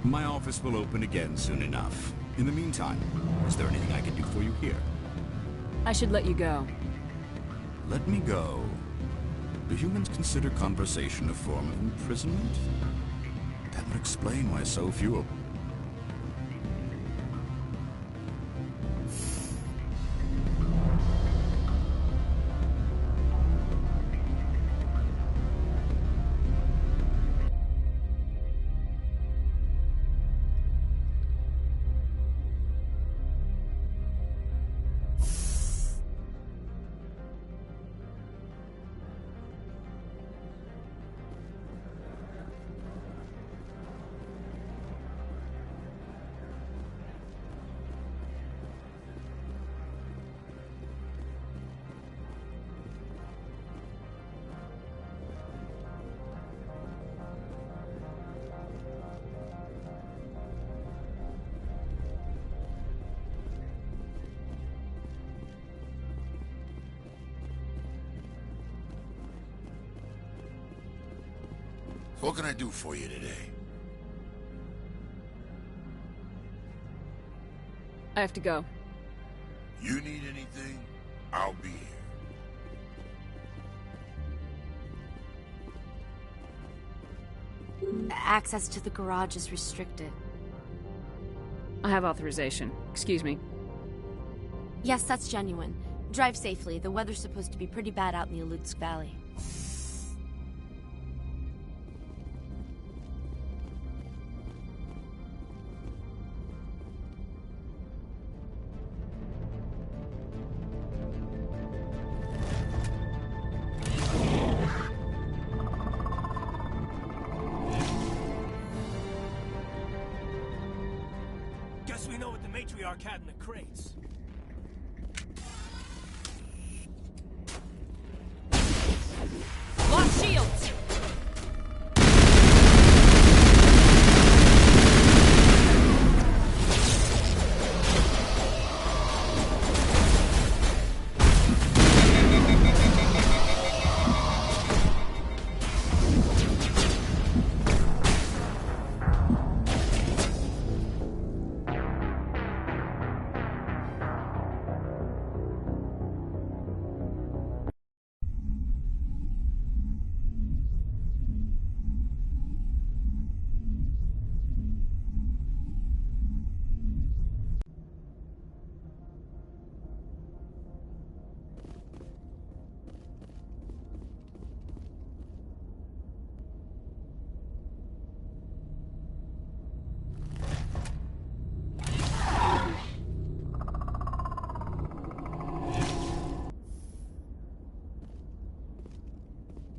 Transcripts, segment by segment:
My office will open again soon enough. In the meantime, is there anything I can do for you here? I should let you go. Let me go. Do humans consider conversation a form of imprisonment? That would explain why so few of... What can I do for you today? I have to go. You need anything? I'll be here. Access to the garage is restricted. I have authorization. Excuse me. Yes, that's genuine. Drive safely. The weather's supposed to be pretty bad out in the Alutsk Valley. Guess we know what the matriarch had in the crates. Lock shields!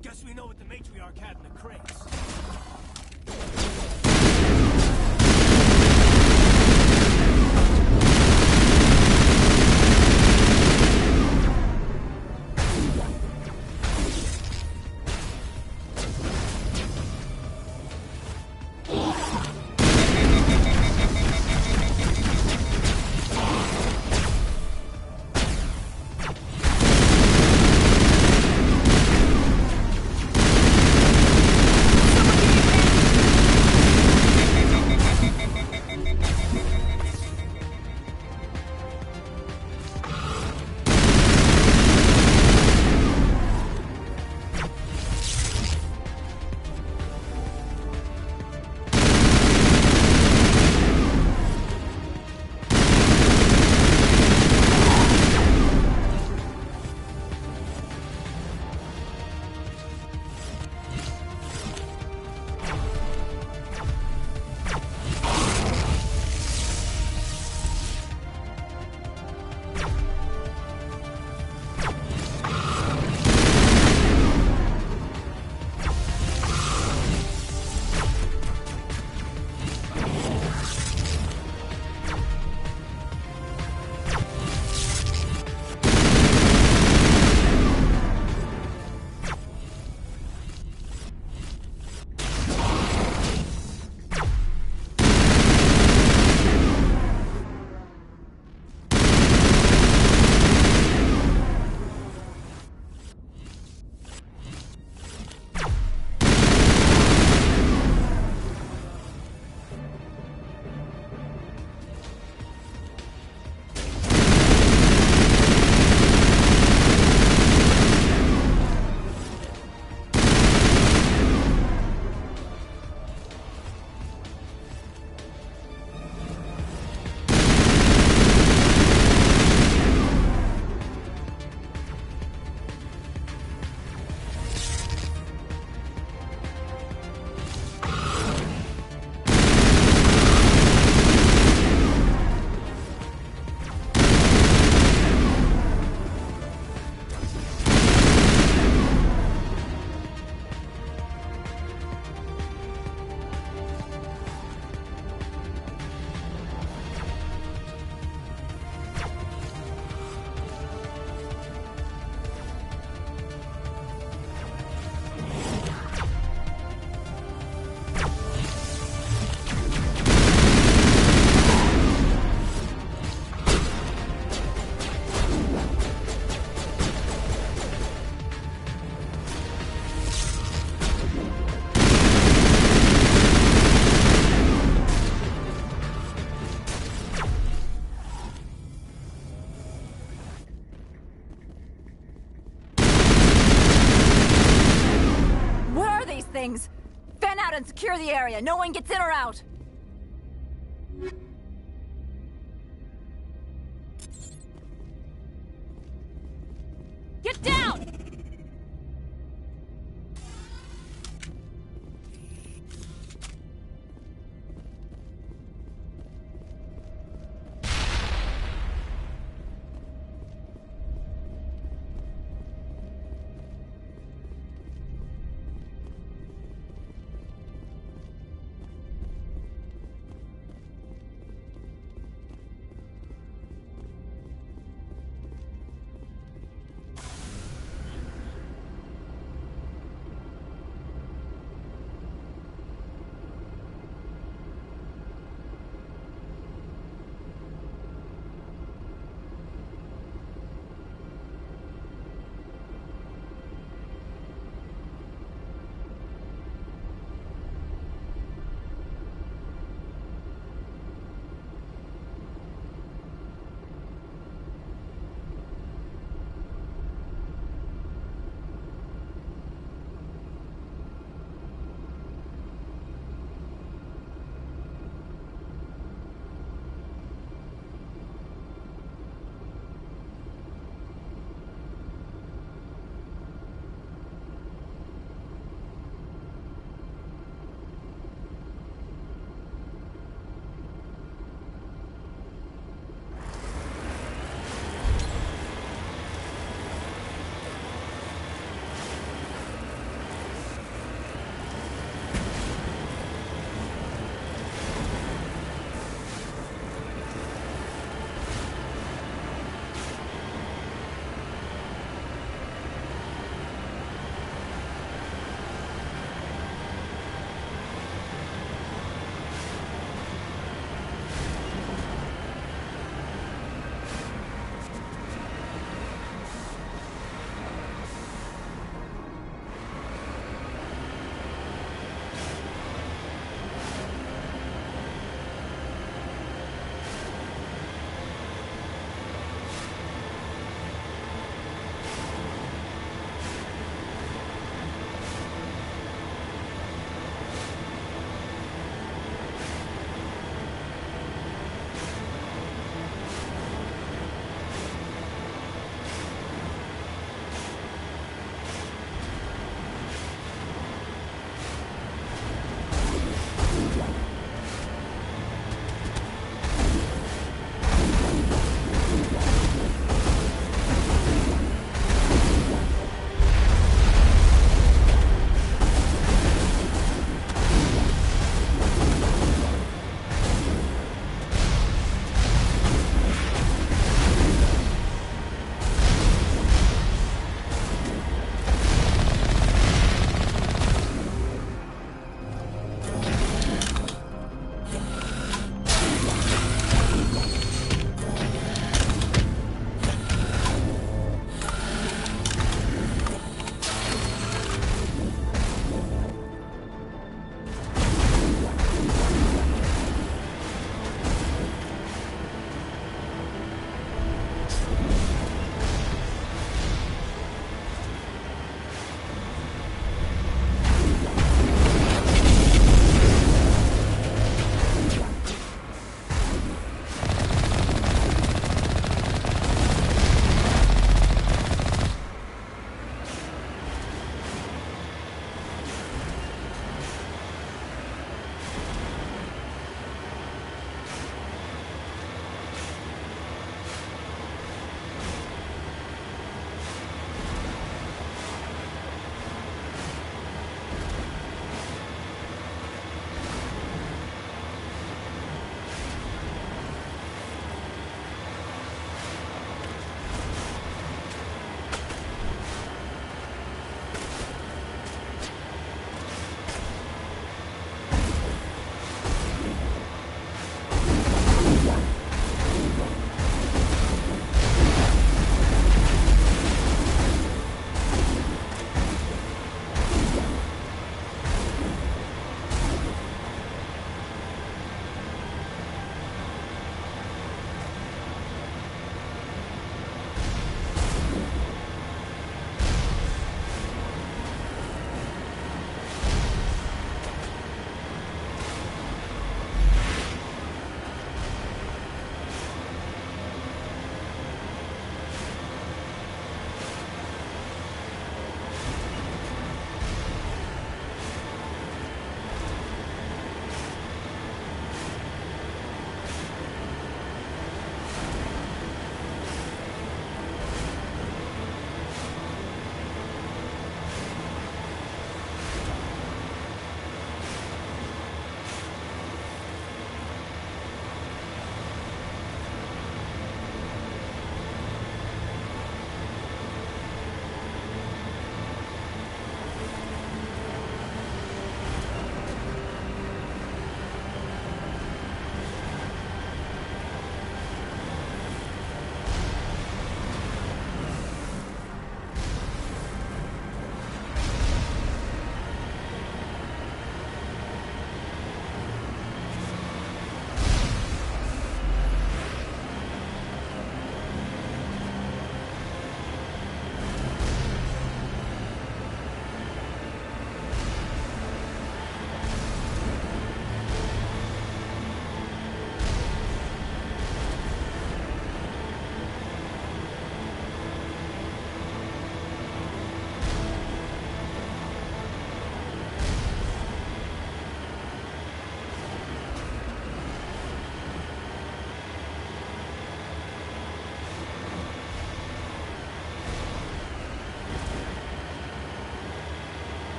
Guess we know what the matriarch had in the crates. Someone give me a hand! things! Fan out and secure the area. No one gets in or out. Get down!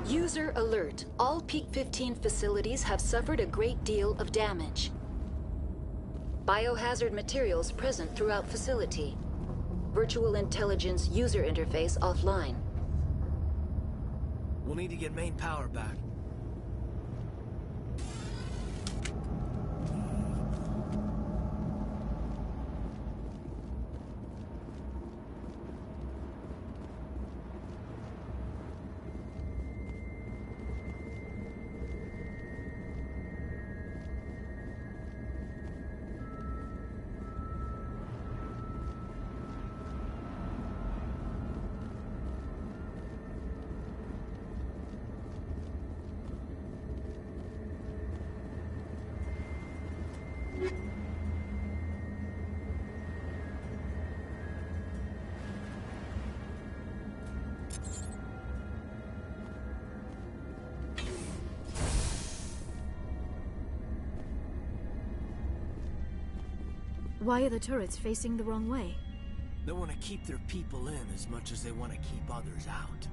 User alert. All Peak 15 facilities have suffered a great deal of damage. Biohazard materials present throughout facility. Virtual intelligence user interface offline. We'll need to get main power back. Why are the turrets facing the wrong way? They want to keep their people in as much as they want to keep others out.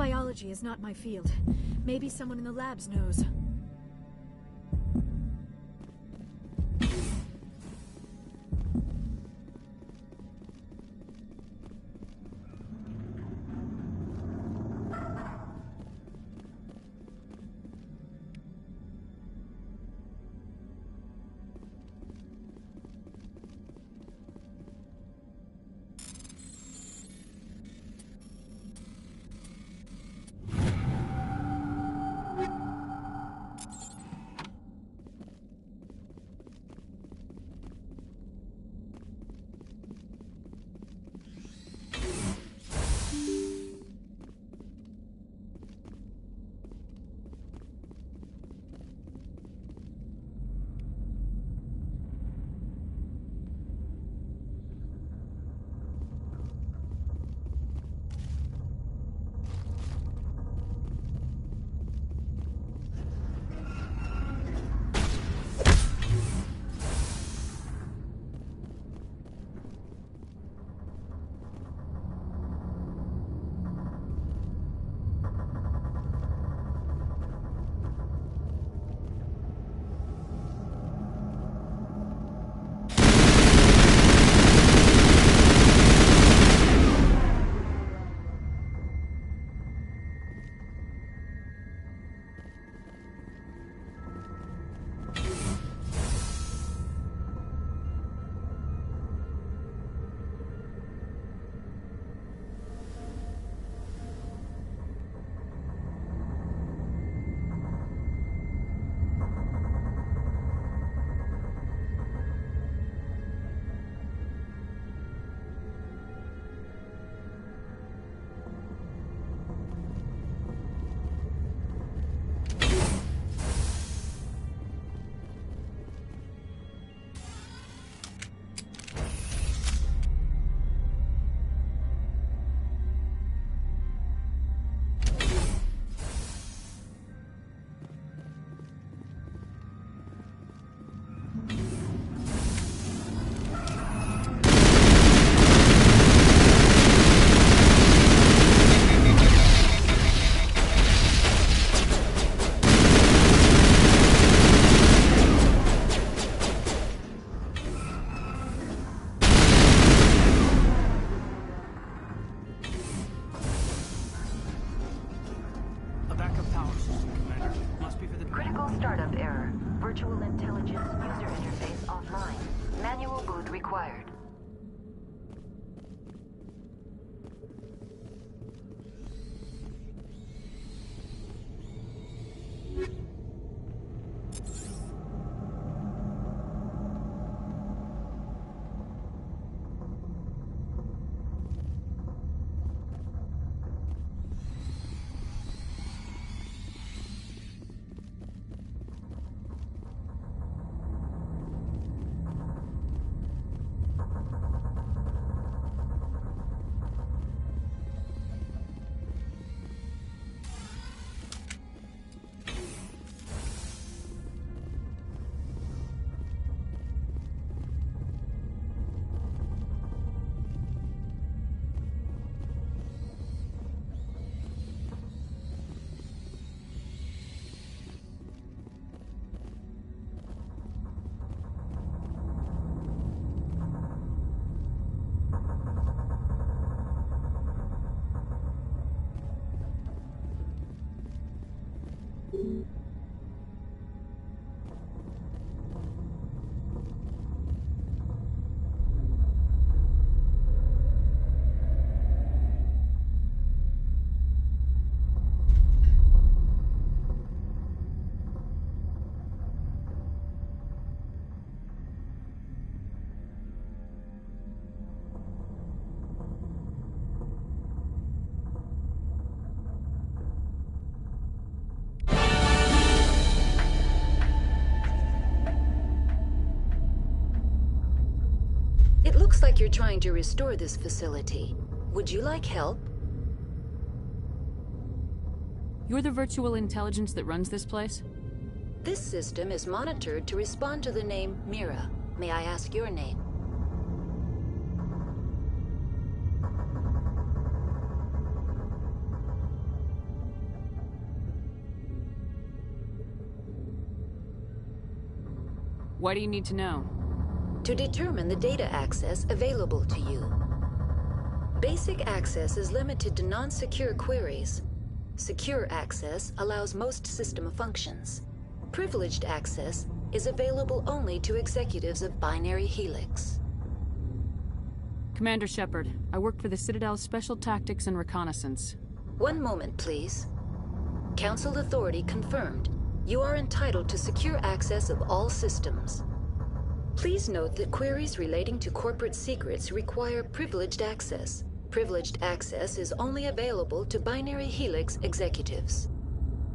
Biology is not my field. Maybe someone in the labs knows. Virtual intelligence user interface offline. Manual boot required. It looks like you're trying to restore this facility. Would you like help? You're the virtual intelligence that runs this place? This system is monitored to respond to the name Mira. May I ask your name? Why do you need to know? To determine the data access available to you. Basic access is limited to non-secure queries. Secure access allows most system functions. Privileged access is available only to executives of Binary Helix. Commander Shepard, I work for the Citadel's Special Tactics and Reconnaissance. One moment, please. Council authority confirmed. You are entitled to secure access of all systems. Please note that queries relating to corporate secrets require privileged access. Privileged access is only available to Binary Helix executives.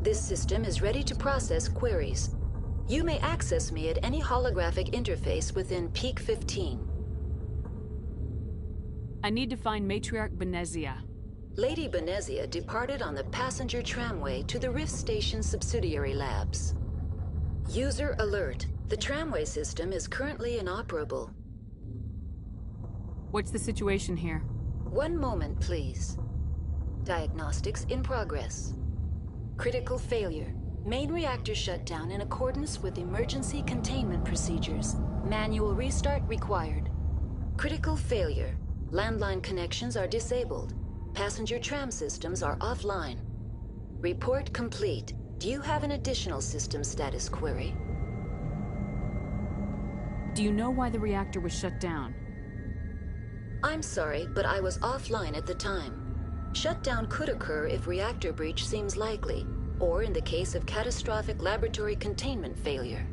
This system is ready to process queries. You may access me at any holographic interface within Peak 15. I need to find Matriarch Benezia. Lady Benezia departed on the passenger tramway to the Rift Station subsidiary labs. User alert. The tramway system is currently inoperable. What's the situation here? One moment, please. Diagnostics in progress. Critical failure. Main reactor shut down in accordance with emergency containment procedures. Manual restart required. Critical failure. Landline connections are disabled. Passenger tram systems are offline. Report complete. Do you have an additional system status query? Do you know why the reactor was shut down? I'm sorry, but I was offline at the time. Shutdown could occur if reactor breach seems likely, or in the case of catastrophic laboratory containment failure.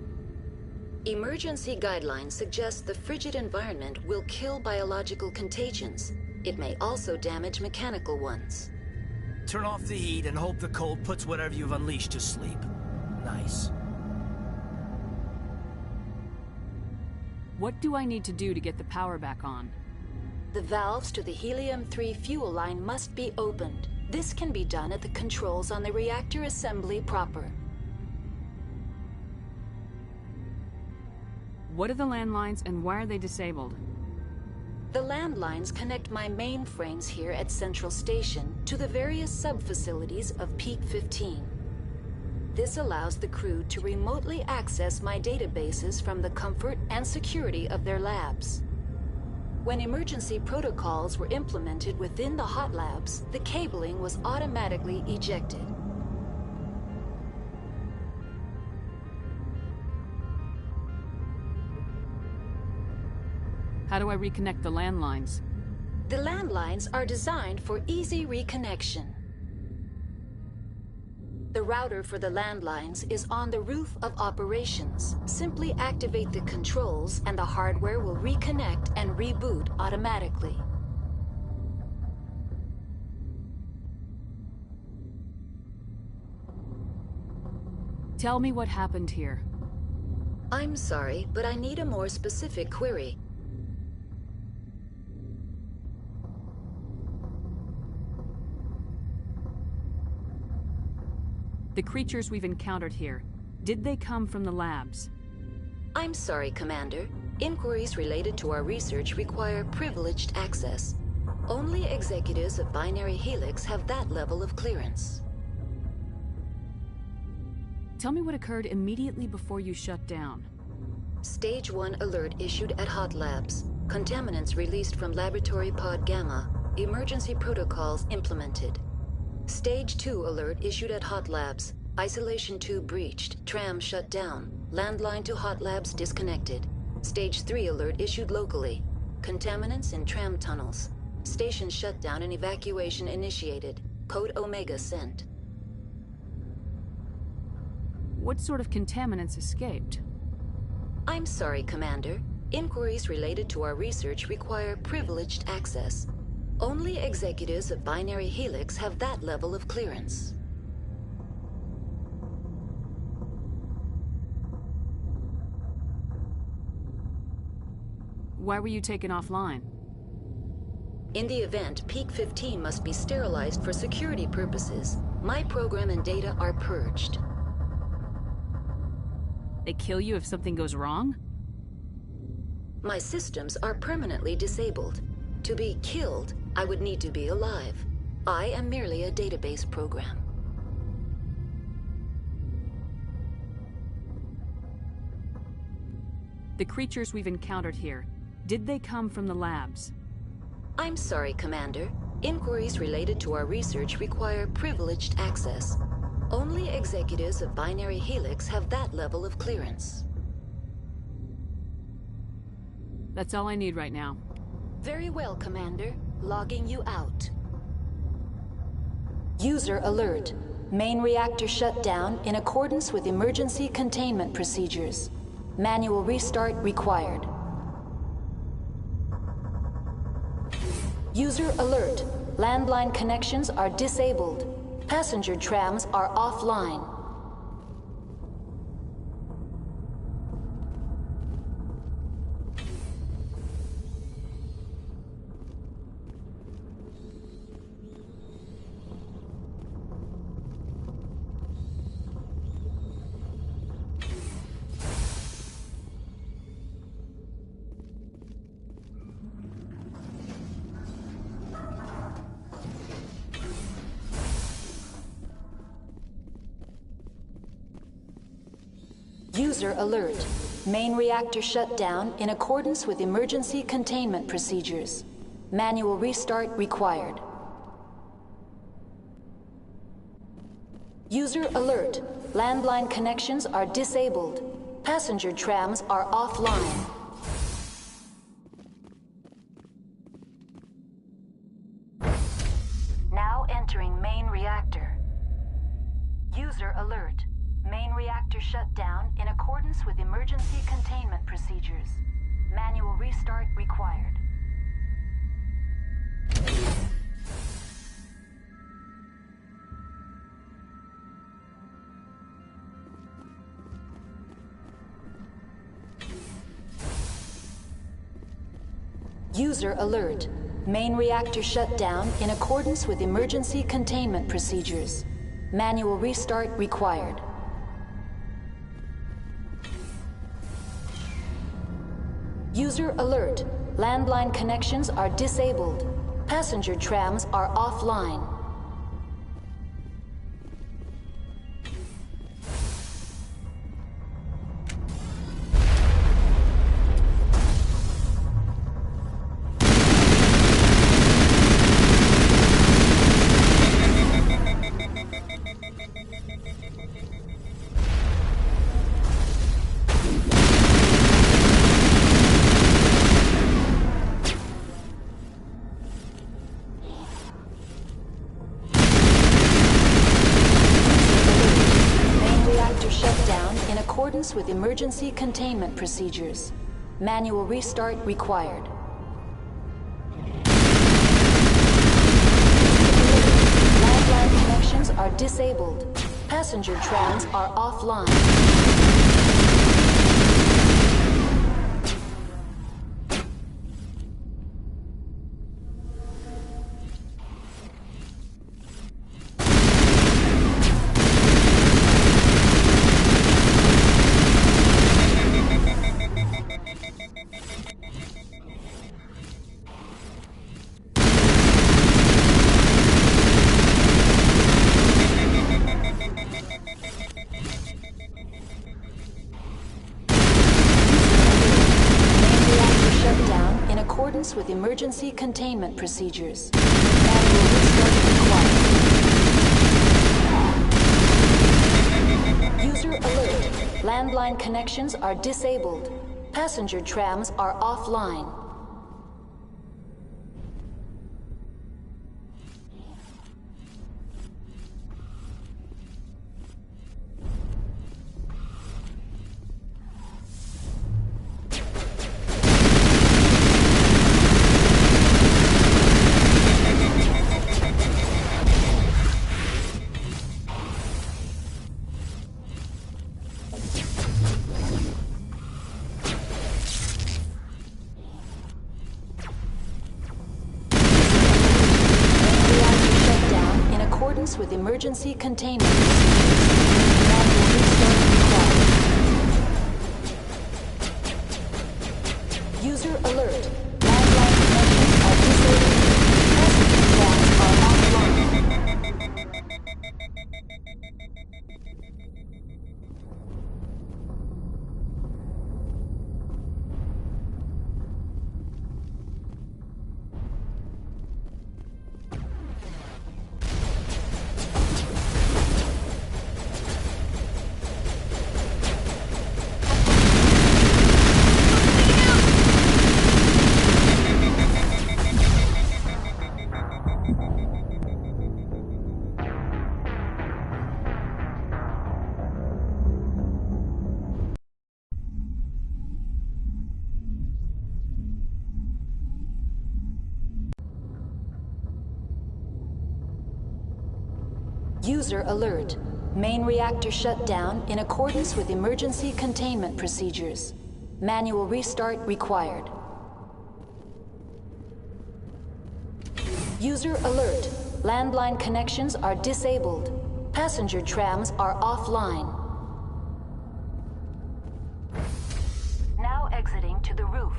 Emergency guidelines suggest the frigid environment will kill biological contagions. It may also damage mechanical ones. Turn off the heat and hope the cold puts whatever you've unleashed to sleep. Nice. What do I need to do to get the power back on? The valves to the helium-3 fuel line must be opened. This can be done at the controls on the reactor assembly proper. What are the landlines and why are they disabled? The landlines connect my mainframes here at Central Station to the various sub-facilities of Peak 15. This allows the crew to remotely access my databases from the comfort and security of their labs. When emergency protocols were implemented within the hot labs, the cabling was automatically ejected. How do I reconnect the landlines? The landlines are designed for easy reconnection. The router for the landlines is on the roof of operations. Simply activate the controls and the hardware will reconnect and reboot automatically. Tell me what happened here. I'm sorry, but I need a more specific query. The creatures we've encountered here, did they come from the labs? I'm sorry, Commander. Inquiries related to our research require privileged access. Only executives of Binary Helix have that level of clearance. Tell me what occurred immediately before you shut down. Stage 1 alert issued at Hot Labs. Contaminants released from Laboratory Pod Gamma. Emergency protocols implemented. Stage 2 alert issued at Hot Labs. Isolation tube breached. Tram shut down. Landline to Hot Labs disconnected. Stage 3 alert issued locally. Contaminants in tram tunnels. Station shutdown and evacuation initiated. Code Omega sent. What sort of contaminants escaped? I'm sorry, Commander. Inquiries related to our research require privileged access. Only executives of Binary Helix have that level of clearance. Why were you taken offline? In the event, Peak 15 must be sterilized for security purposes. My program and data are purged. They kill you if something goes wrong? My systems are permanently disabled. To be killed, I would need to be alive. I am merely a database program. The creatures we've encountered here, did they come from the labs? I'm sorry, Commander. Inquiries related to our research require privileged access. Only executives of Binary Helix have that level of clearance. That's all I need right now. Very well, Commander. Logging you out. User alert. Main reactor shut down in accordance with emergency containment procedures. Manual restart required. User alert. Landline connections are disabled. Passenger trams are offline. User alert. Main reactor shut down in accordance with emergency containment procedures. Manual restart required. User alert. Landline connections are disabled. Passenger trams are offline. Now entering main reactor. User alert. Main reactor shut down in accordance with emergency containment procedures. Manual restart required. User alert. Main reactor shut down in accordance with emergency containment procedures. Manual restart required. User alert. Landline connections are disabled. Passenger trams are offline. With emergency containment procedures. Manual restart required. Landline connections are disabled. Passenger trams are offline. With emergency containment procedures. Manual restart required. User alert. Landline connections are disabled. Passenger trams are offline. With emergency containment. Manual restart required. User alert. Landline connections are disabled. Passenger trams are offline. User alert. Main reactor shut down in accordance with emergency containment procedures. Manual restart required. User alert. Landline connections are disabled. Passenger trams are offline. Now exiting to the roof.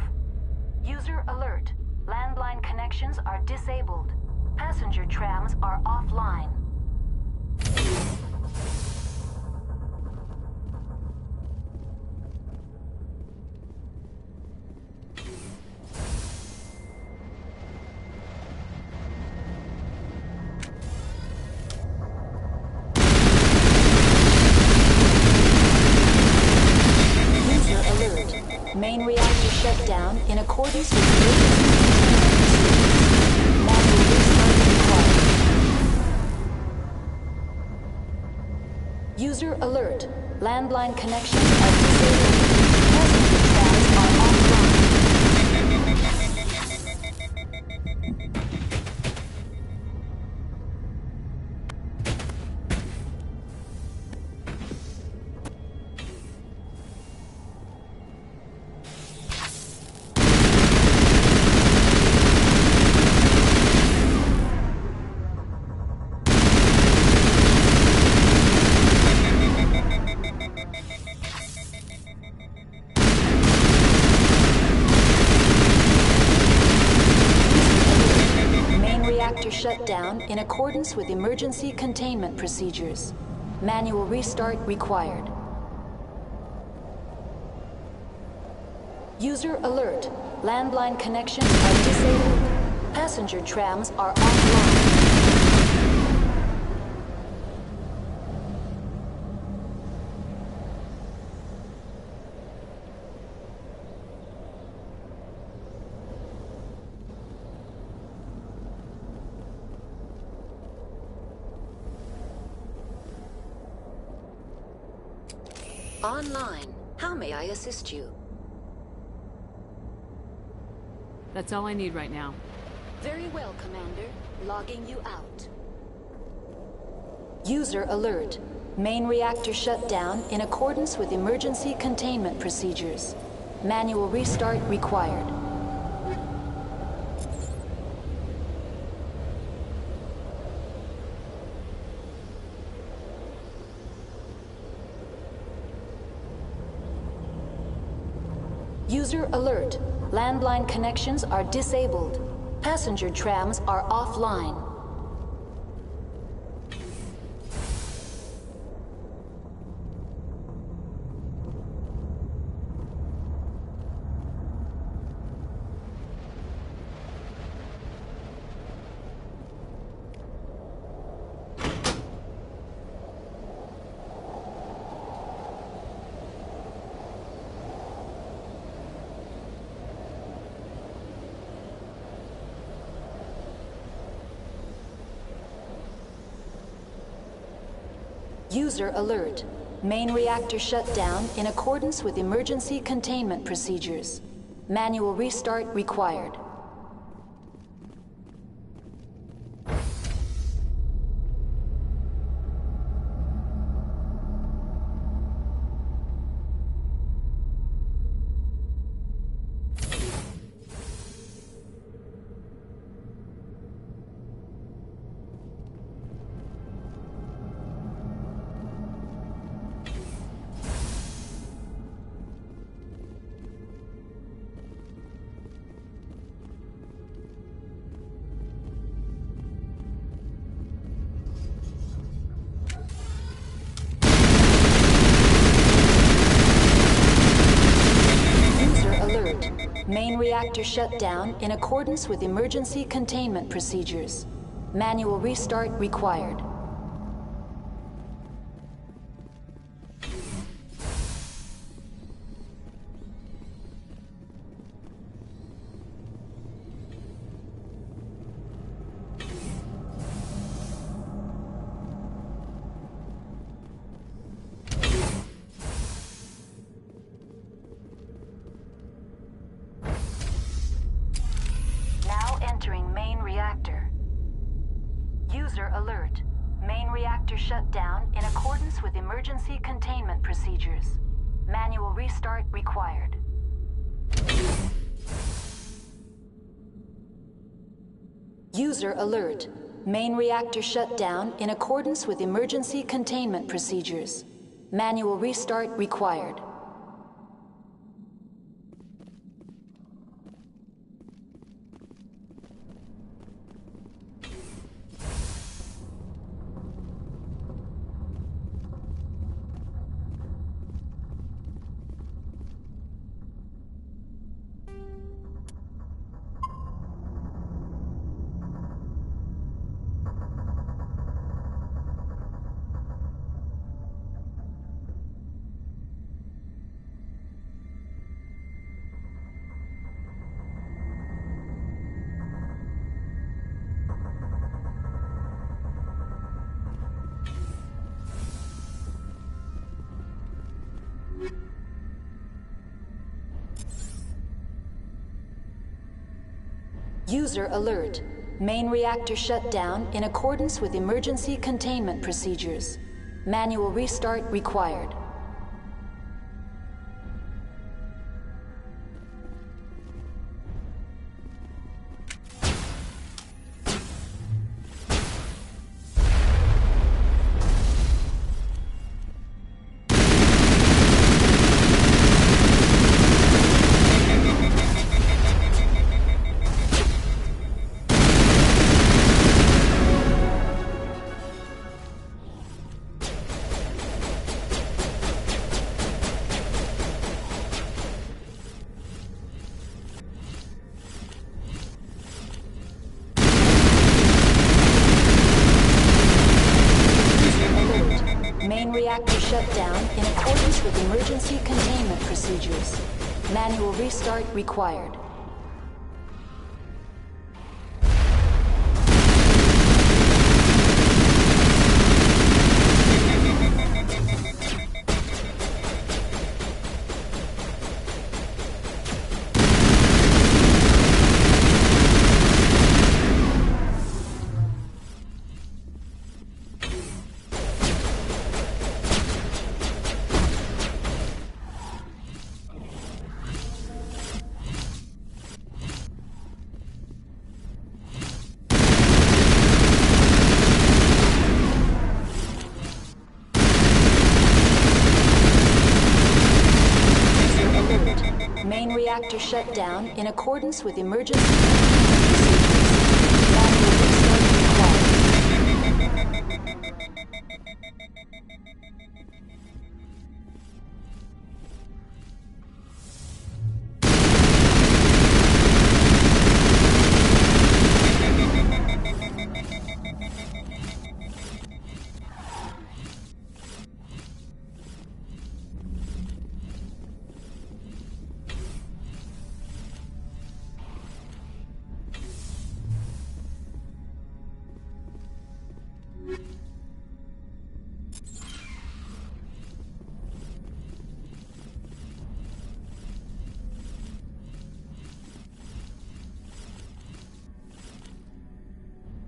User alert. Landline connections are disabled. Passenger trams are offline. User alert. Main reactor shut down in accordance with manual restart required. User alert. Landline connections are disabled. Passenger trams are offline. Shut down in accordance with emergency containment procedures. Manual restart required. User alert. Landline connections are disabled. Passenger trams are offline. Online. How may I assist you? That's all I need right now. Very well, Commander. Logging you out. User alert. Main reactor shut down in accordance with emergency containment procedures. Manual restart required. User alert. Landline connections are disabled. Passenger trams are offline. User alert. Main reactor shut down in accordance with emergency containment procedures. Manual restart required. Main reactor shut down in accordance with emergency containment procedures. Manual restart required. Entering main reactor. User alert. Main reactor shut down in accordance with emergency containment procedures. Manual restart required. User alert. Main reactor shut down in accordance with emergency containment procedures. Manual restart required. User alert. Main reactor shut down in accordance with emergency containment procedures. Manual restart required. Main reactor shut down in accordance with emergency containment procedures. Manual restart required. Main reactor shut down in accordance with emergency procedures. Manual restart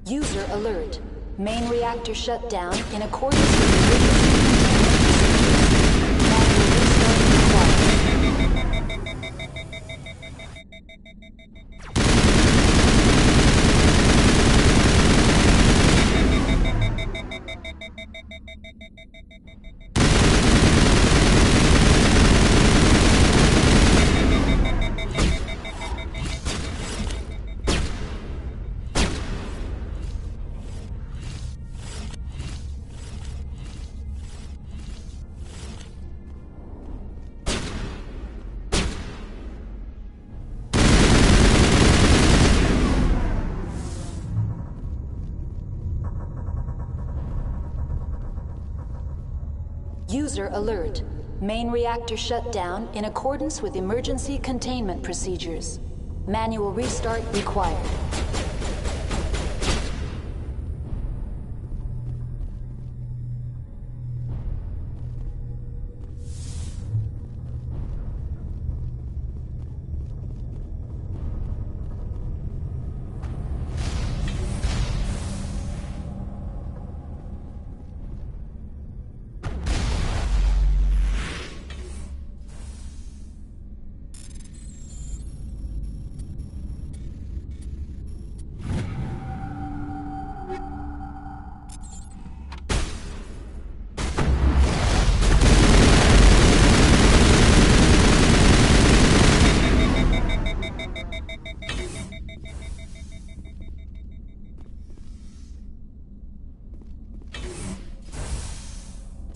User alert. Main reactor shut down in accordance with emergency User alert. Main reactor shut down in accordance with emergency containment procedures. Manual restart required.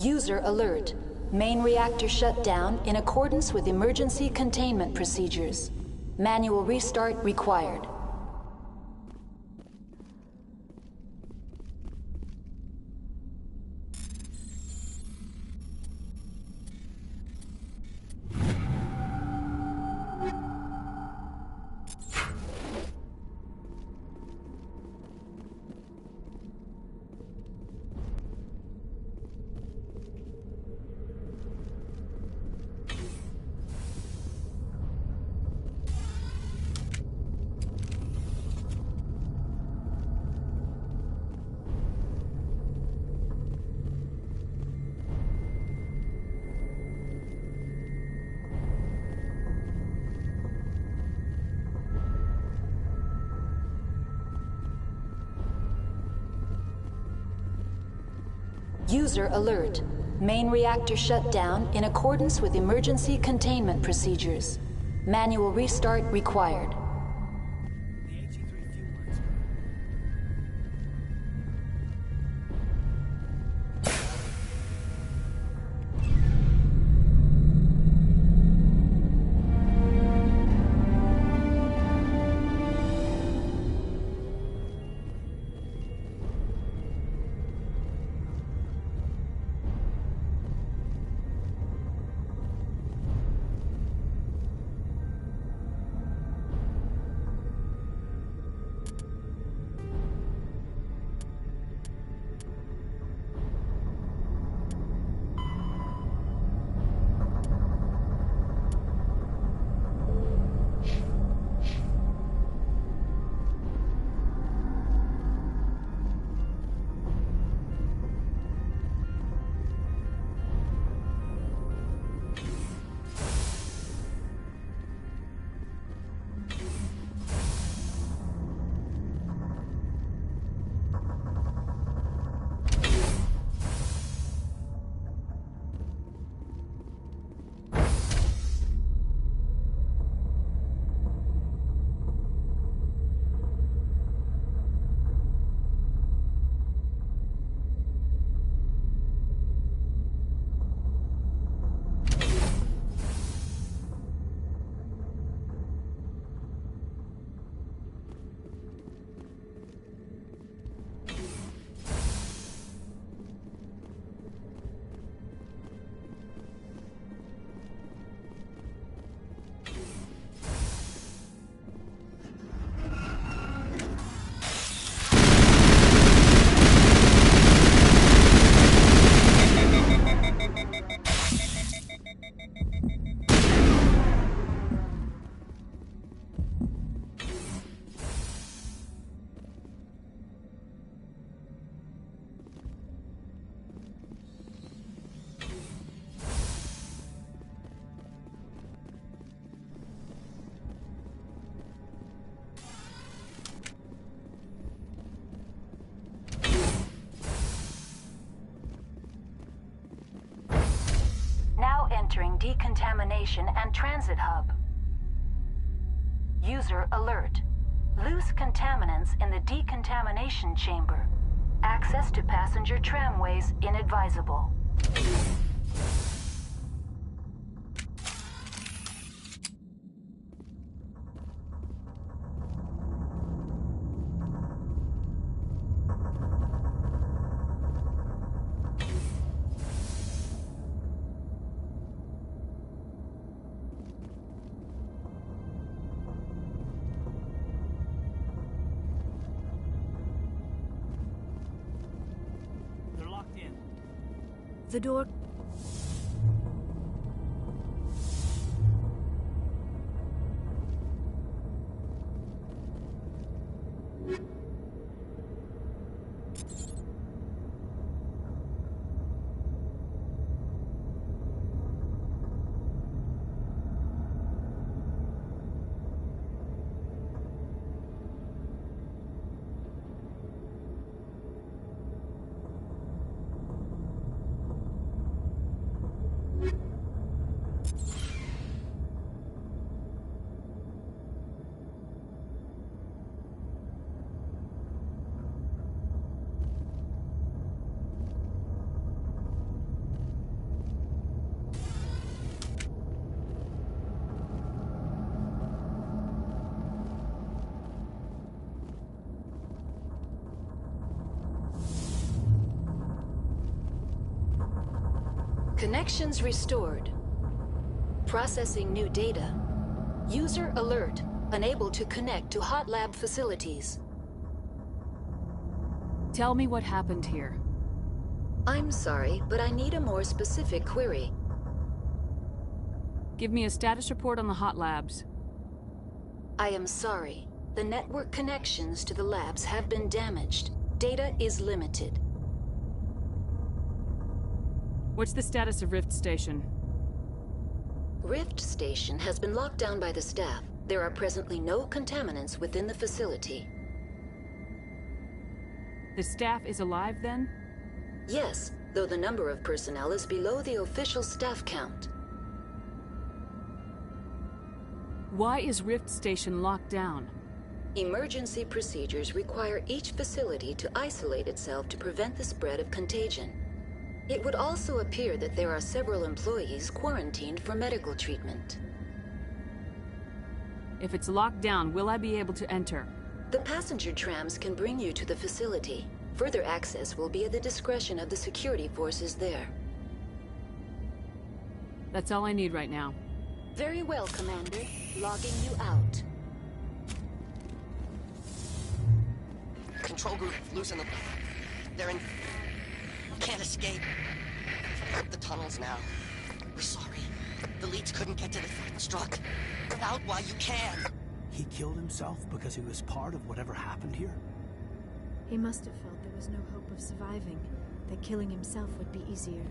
User alert. Main reactor shut down in accordance with emergency containment procedures. Manual restart required. User alert. Main reactor shut down in accordance with emergency containment procedures. Manual restart required. Entering decontamination and transit hub. User alert. Loose contaminants in the decontamination chamber. Access to passenger tramways inadvisable. The door... Connections restored. Processing new data. User alert. Unable to connect to hot lab facilities. Tell me what happened here. I'm sorry, but I need a more specific query. Give me a status report on the hot labs. I am sorry. The network connections to the labs have been damaged. Data is limited. What's the status of Rift Station? Rift Station has been locked down by the staff. There are presently no contaminants within the facility. The staff is alive then? Yes, though the number of personnel is below the official staff count. Why is Rift Station locked down? Emergency procedures require each facility to isolate itself to prevent the spread of contagion. It would also appear that there are several employees quarantined for medical treatment. If it's locked down, will I be able to enter? The passenger trams can bring you to the facility. Further access will be at the discretion of the security forces there. That's all I need right now. Very well, Commander. Logging you out. Control group, loosen them. They're in... Can't escape. Up the tunnels now. We're sorry. The leads couldn't get to the struck. Get out while you can. He killed himself because he was part of whatever happened here? He must have felt there was no hope of surviving, that killing himself would be easier.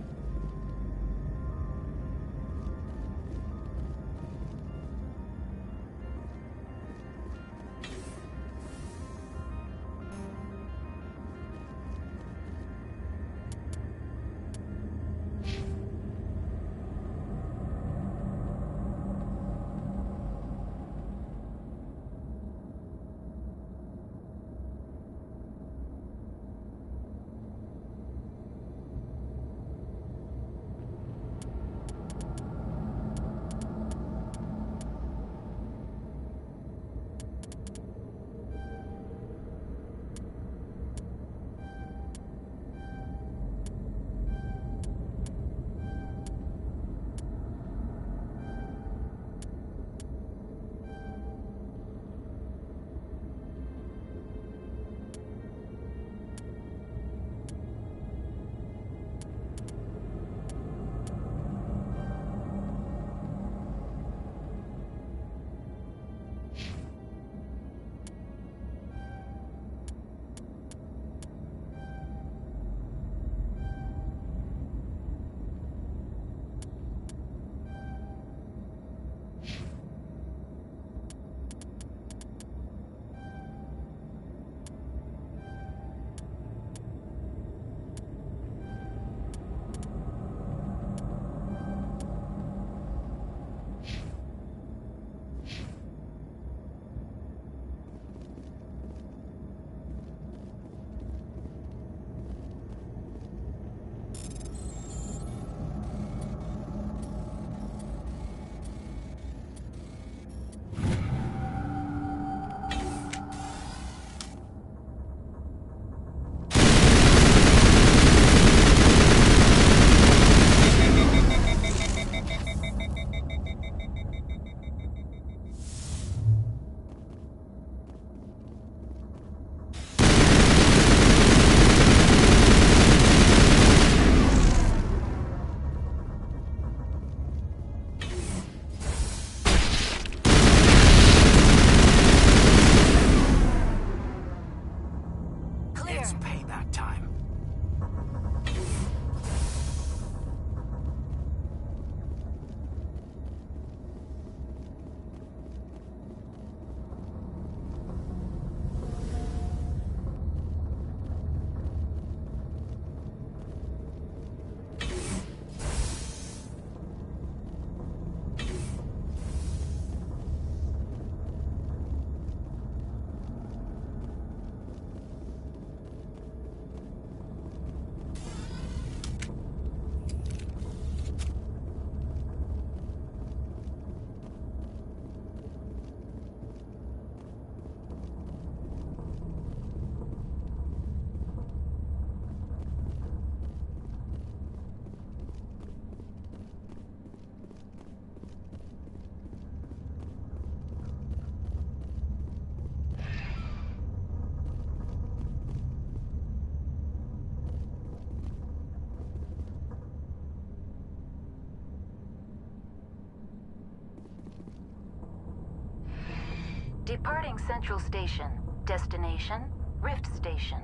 Departing Central Station. Destination, Rift Station.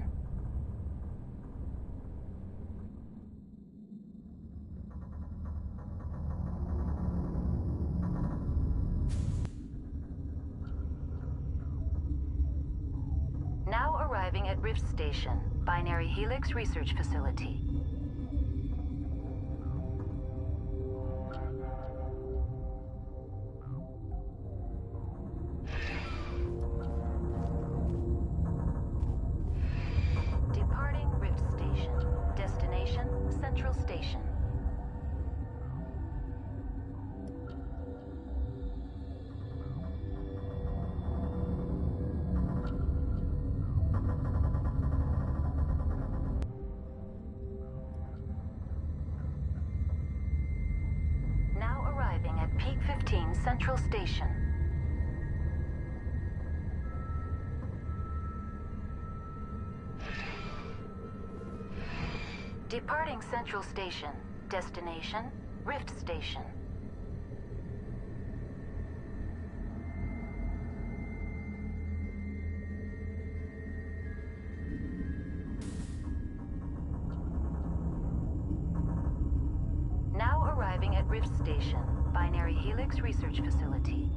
Now arriving at Rift Station, Binary Helix Research Facility. Departing Rift Station. Destination, Central Station. Now arriving at Peak 15 Central Station. Departing Central Station. Destination, Rift Station. Now arriving at Rift Station, Binary Helix Research Facility.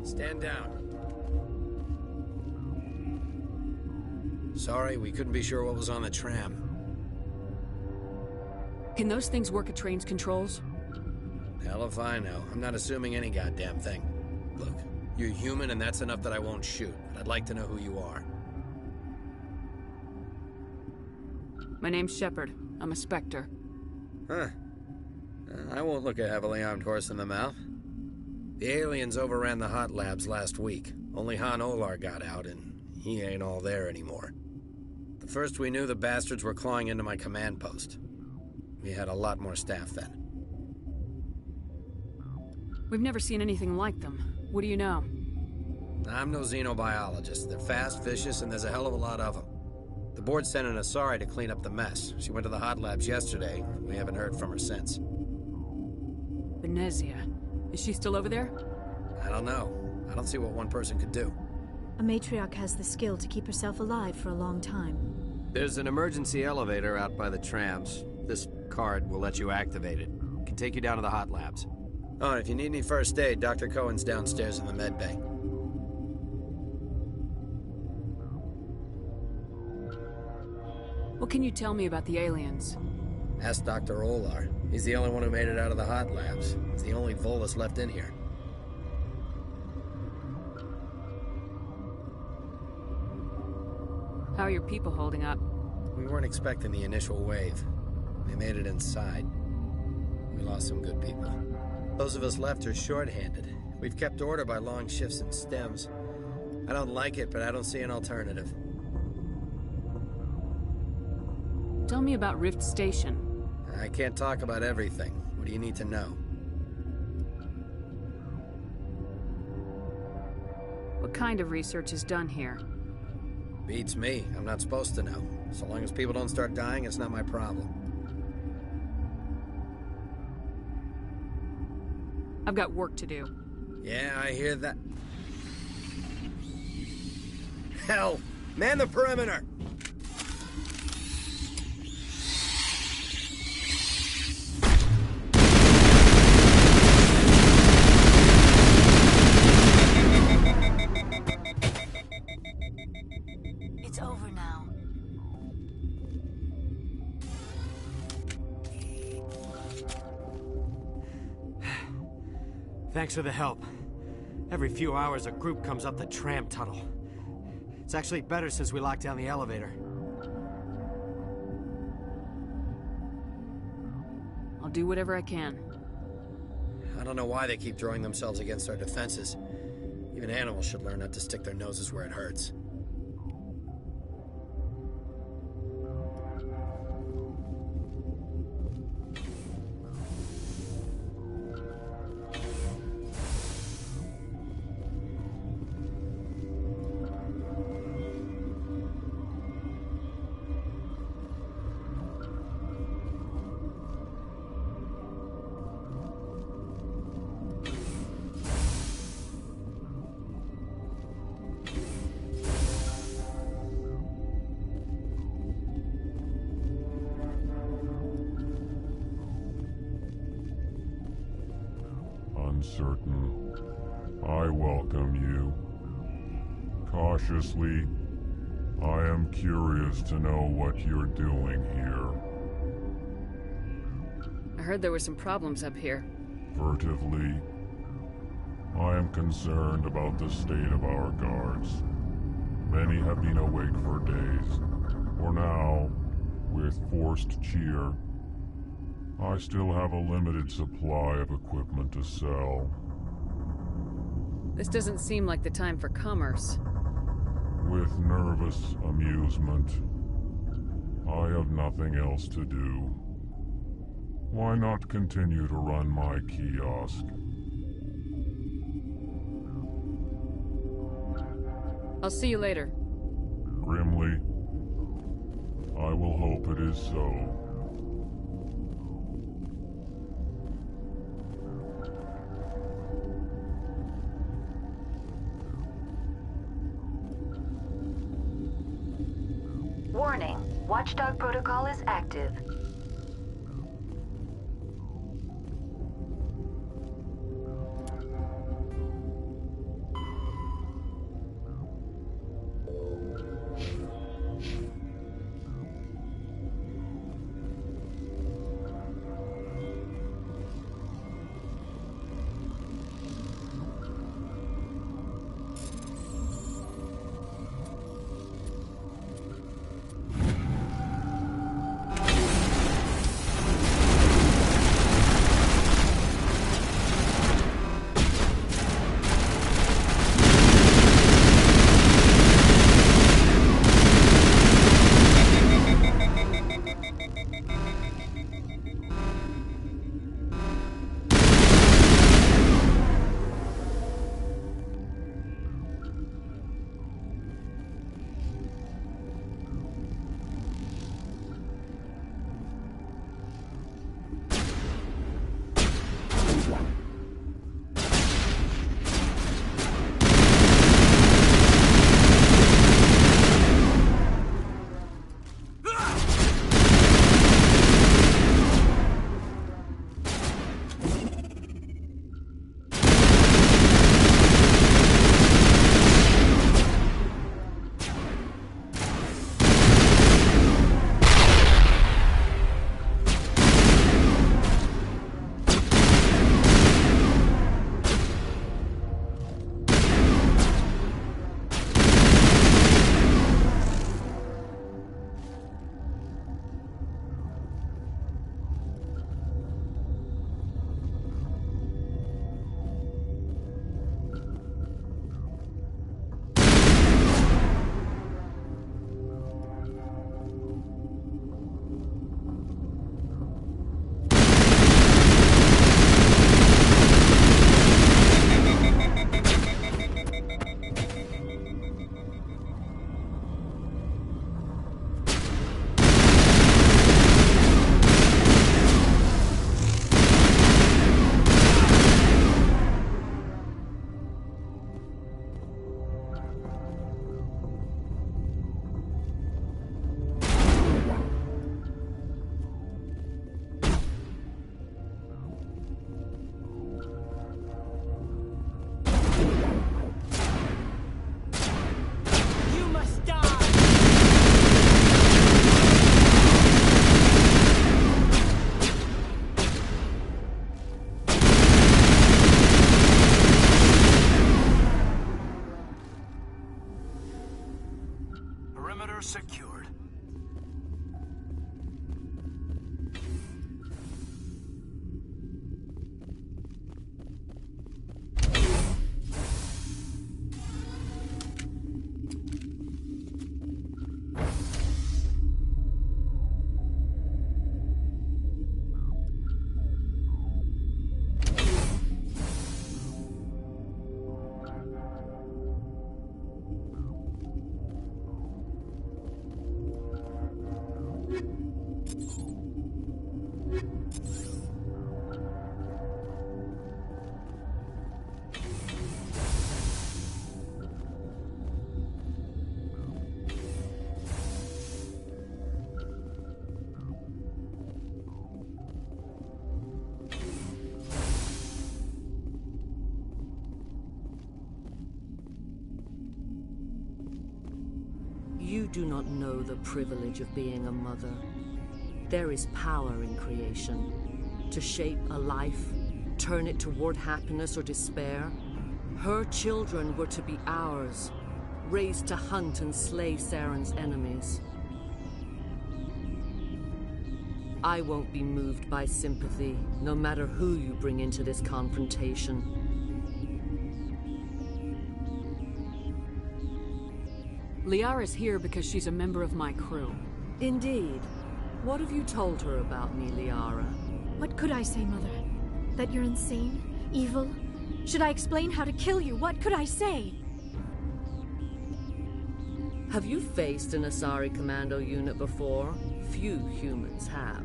Stand down. Sorry, we couldn't be sure what was on the tram. Can those things work at train's controls? Hell if I know. I'm not assuming any goddamn thing. Look, you're human and that's enough that I won't shoot, but I'd like to know who you are. My name's Shepard. I'm a Spectre. Huh. I won't look a heavily armed horse in the mouth. The aliens overran the hot labs last week. Only Han Olar got out, and he ain't all there anymore. The first we knew, the bastards were clawing into my command post. We had a lot more staff then. We've never seen anything like them. What do you know? I'm no xenobiologist. They're fast, vicious, and there's a hell of a lot of them. The board sent an Asari to clean up the mess. She went to the hot labs yesterday. We haven't heard from her since. Venezia. Is she still over there? I don't know. I don't see what one person could do. A matriarch has the skill to keep herself alive for a long time. There's an emergency elevator out by the trams. This card will let you activate it. Can take you down to the hot labs. Oh, and if you need any first aid, Dr. Cohen's downstairs in the med bay. What can you tell me about the aliens? Ask Dr. Olar. He's the only one who made it out of the hot labs. He's the only Volus left in here. How are your people holding up? We weren't expecting the initial wave. They made it inside. We lost some good people. Those of us left are short-handed. We've kept order by long shifts and stems. I don't like it, but I don't see an alternative. Tell me about Rift Station. I can't talk about everything. What do you need to know? What kind of research is done here? Beats me. I'm not supposed to know. So long as people don't start dying, it's not my problem. I've got work to do. Yeah, I hear that. Hell! Man the perimeter! Thanks for the help. Every few hours, a group comes up the tram tunnel. It's actually better since we locked down the elevator. I'll do whatever I can. I don't know why they keep throwing themselves against our defenses. Even animals should learn not to stick their noses where it hurts. Uncertain. I welcome you. Cautiously, I am curious to know what you're doing here. I heard there were some problems up here. Furtively, I am concerned about the state of our guards. Many have been awake for days. For now, with forced cheer, I still have a limited supply of equipment to sell. This doesn't seem like the time for commerce. With nervous amusement, I have nothing else to do. Why not continue to run my kiosk? I'll see you later. Grimly, I will hope it is so. Warning, Watchdog protocol is active. You do not know the privilege of being a mother. There is power in creation. To shape a life, turn it toward happiness or despair. Her children were to be ours, raised to hunt and slay Saren's enemies. I won't be moved by sympathy, no matter who you bring into this confrontation. Liara's here because she's a member of my crew. Indeed. What have you told her about me, Liara? What could I say, Mother? That you're insane? Evil? Should I explain how to kill you? What could I say? Have you faced an Asari commando unit before? Few humans have.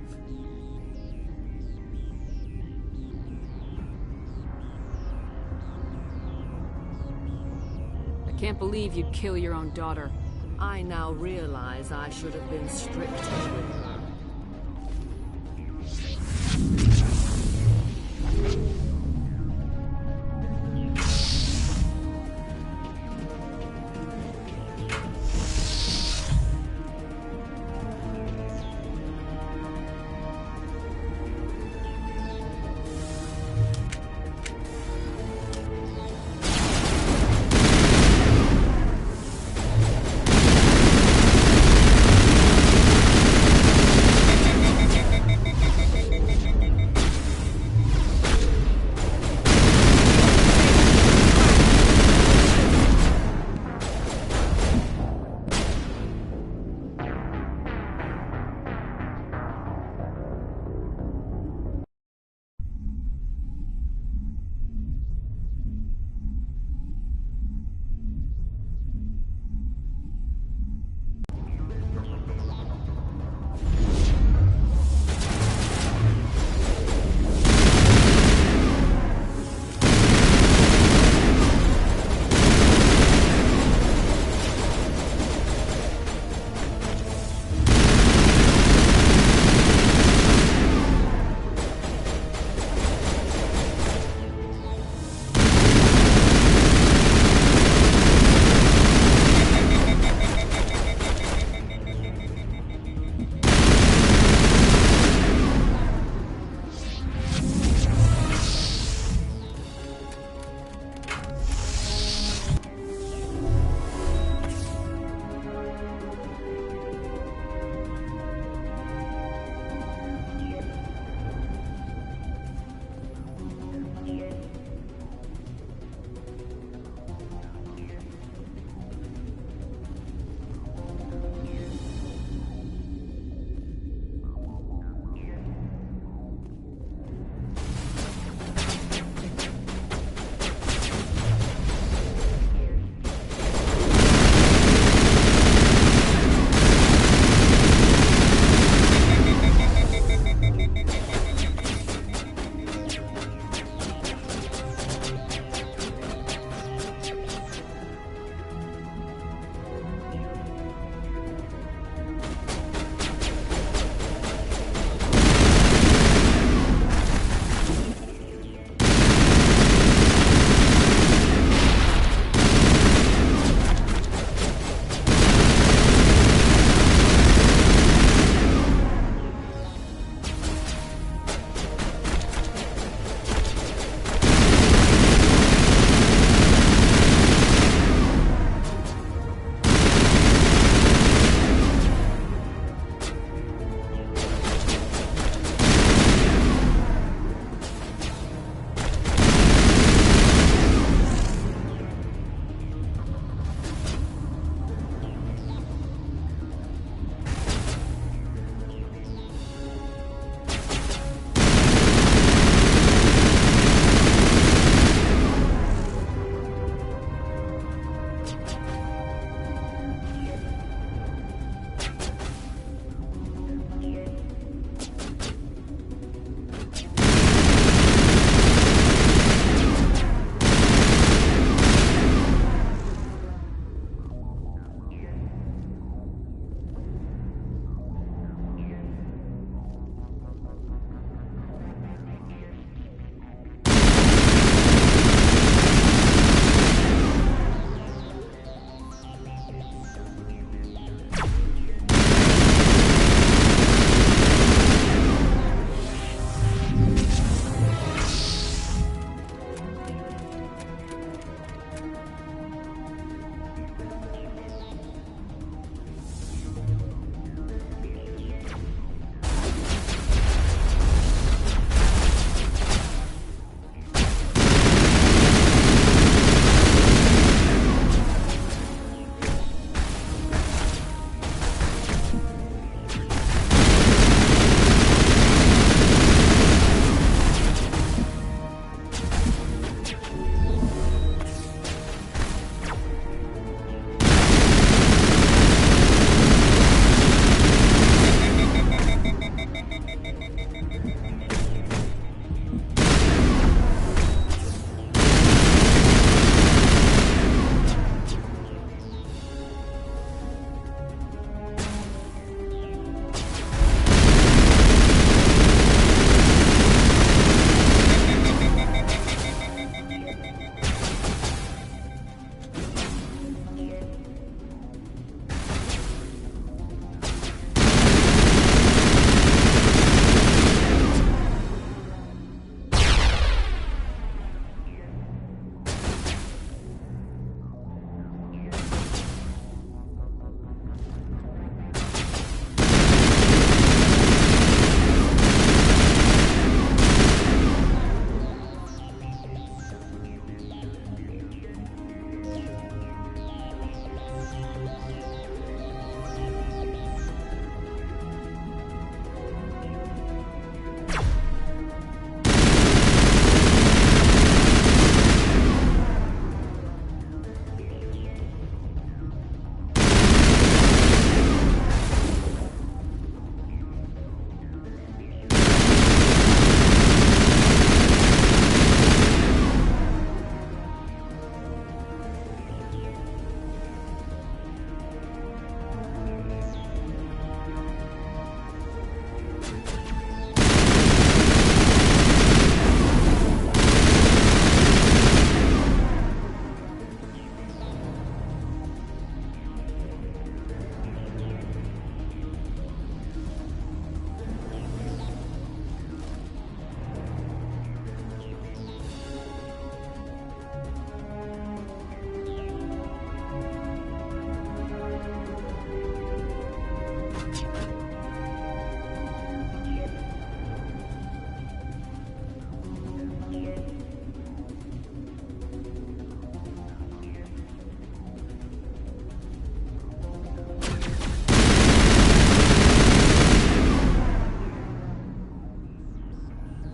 I can't believe you'd kill your own daughter. I now realize I should have been stricter with her.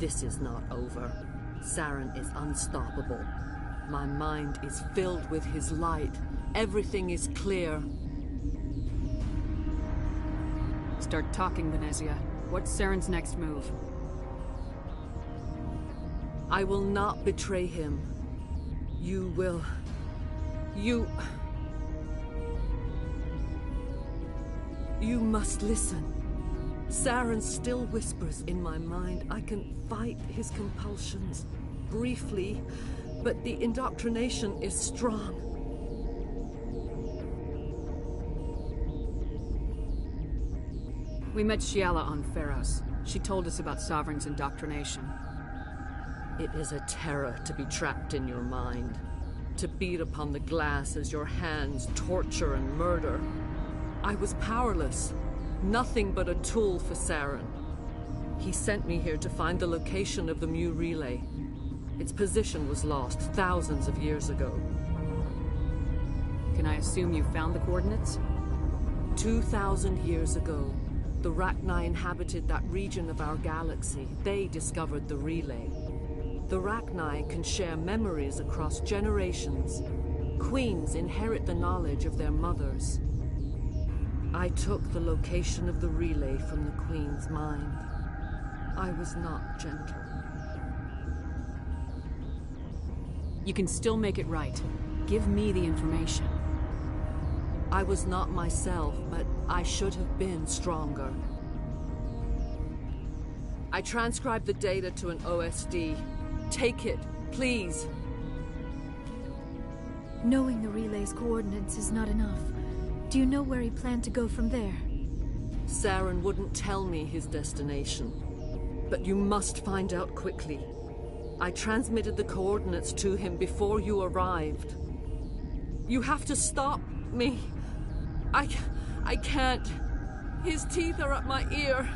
This is not over. Saren is unstoppable. My mind is filled with his light. Everything is clear. Start talking, Venezia. What's Saren's next move? I will not betray him. You will. You must listen. Saren still whispers in my mind. I can fight his compulsions briefly, but the indoctrination is strong. We met Shiala on Pharos. She told us about Sovereign's indoctrination. It is a terror to be trapped in your mind, to beat upon the glass as your hands torture and murder. I was powerless, nothing but a tool for Saren. He sent me here to find the location of the Mu relay. Its position was lost thousands of years ago. Can I assume you found the coordinates? 2,000 years ago, the Rachni inhabited that region of our galaxy. They discovered the relay. The Rachni can share memories across generations. Queens inherit the knowledge of their mothers. I took the location of the relay from the Queen's mind. I was not gentle. You can still make it right. Give me the information. I was not myself, but I should have been stronger. I transcribed the data to an OSD. Take it, please. Knowing the relay's coordinates is not enough. Do you know where he planned to go from there? Saren wouldn't tell me his destination. But you must find out quickly. I transmitted the coordinates to him before you arrived. You have to stop me. I can't. His teeth are at my ear.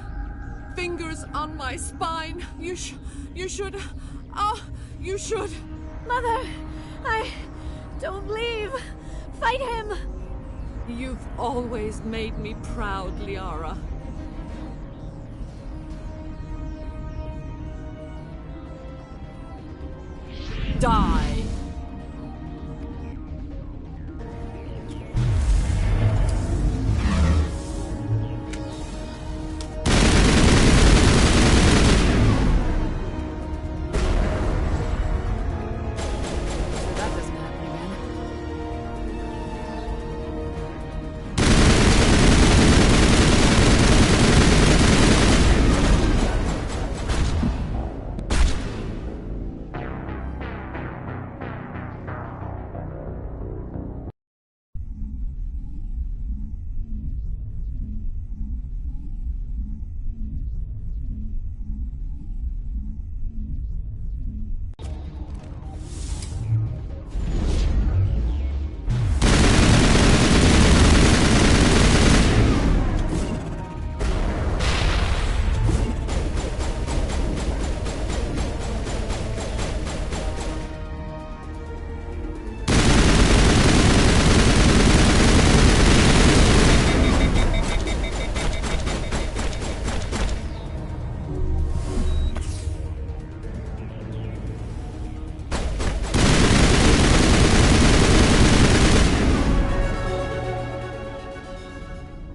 Fingers on my spine. You should... Oh, you should... Mother! Don't leave! Fight him! You've always made me proud, Liara. Die!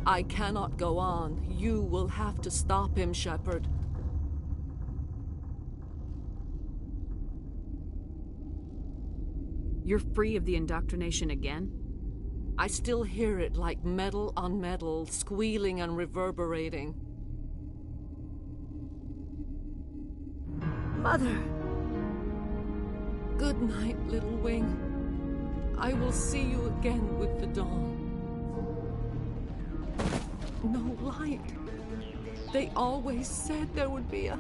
I cannot go on. You will have to stop him, Shepard. You're free of the indoctrination again? I still hear it like metal on metal, squealing and reverberating. Mother! Good night, little wing. I will see you again with the dawn. No light. They always said there would be a...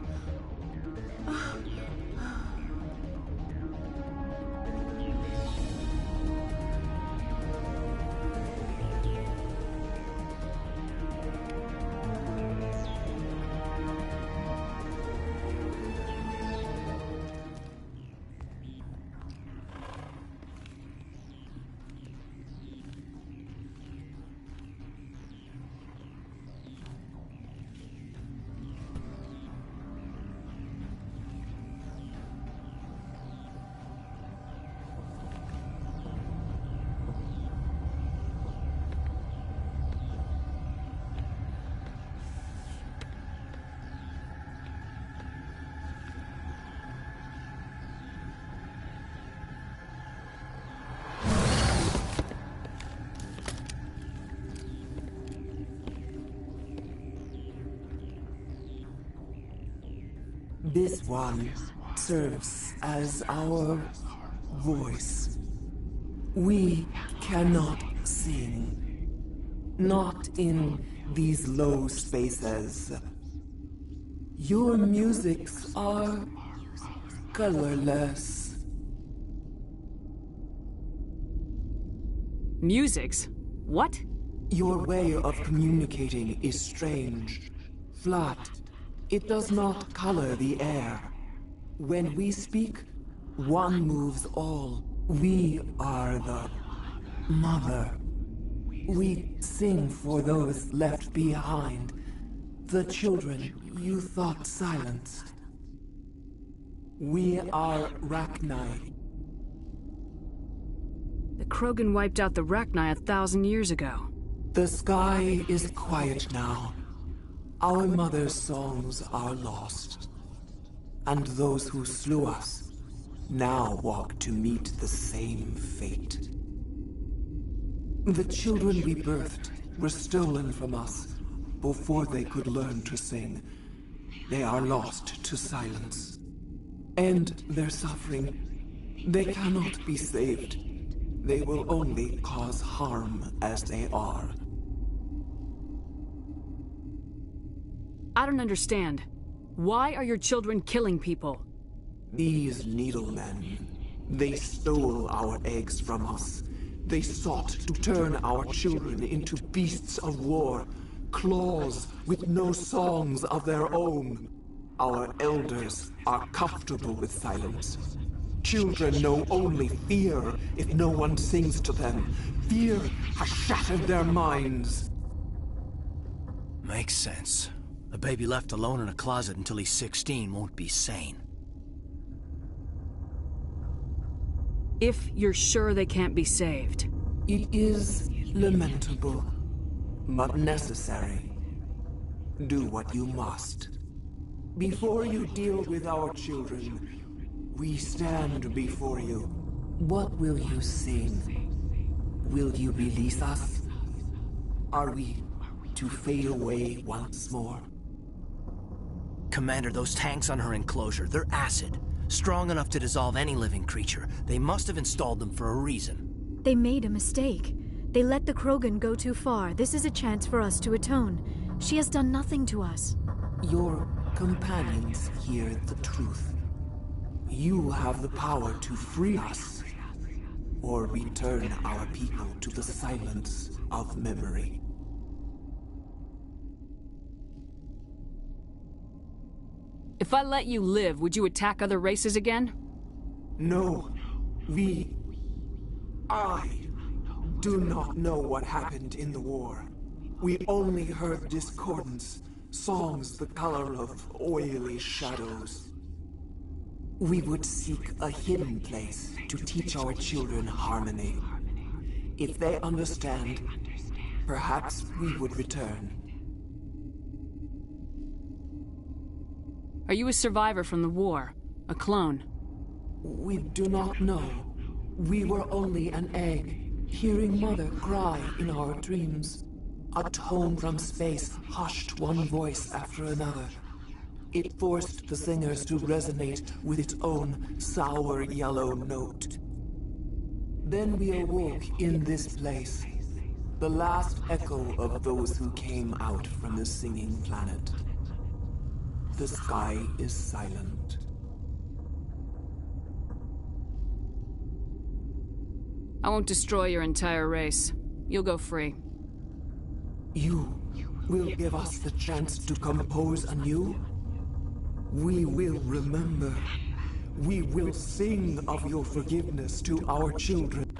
This one serves as our voice. We cannot sing. Not in these low spaces. Your musics are colorless. Musics? What? Your way of communicating is strange. Flat. It does not color the air. When we speak, one moves all. We are the mother. We sing for those left behind. The children you thought silenced. We are Rachni. The Krogan wiped out the Rachni 1,000 years ago. The sky is quiet now. Our mother's songs are lost. And those who slew us now walk to meet the same fate. The children we birthed were stolen from us before they could learn to sing. They are lost to silence. And their suffering, they cannot be saved. They will only cause harm as they are. I don't understand. Why are your children killing people? These needlemen, they stole our eggs from us. They sought to turn our children into beasts of war, claws with no songs of their own. Our elders are comfortable with silence. Children know only fear if no one sings to them. Fear has shattered their minds. Makes sense. A baby left alone in a closet until he's 16 won't be sane. If you're sure they can't be saved. It is lamentable, but necessary. Do what you must. Before you deal with our children, we stand before you. What will you sing? Will you release us? Are we to fade away once more? Commander, those tanks on her enclosure, they're acid. Strong enough to dissolve any living creature. They must have installed them for a reason. They made a mistake. They let the Krogan go too far. This is a chance for us to atone. She has done nothing to us. Your companions hear the truth. You have the power to free us, or return our people to the silence of memory. If I let you live, would you attack other races again? No. I do not know what happened in the war. We only heard discordance, songs the color of oily shadows. We would seek a hidden place to teach our children harmony. If they understand, perhaps we would return. Are you a survivor from the war? A clone? We do not know. We were only an egg, hearing Mother cry in our dreams. A tone from space hushed one voice after another. It forced the singers to resonate with its own sour yellow note. Then we awoke in this place, the last echo of those who came out from the singing planet. The sky is silent. I won't destroy your entire race. You'll go free. You will give us the chance to compose anew? We will remember. We will sing of your forgiveness to our children.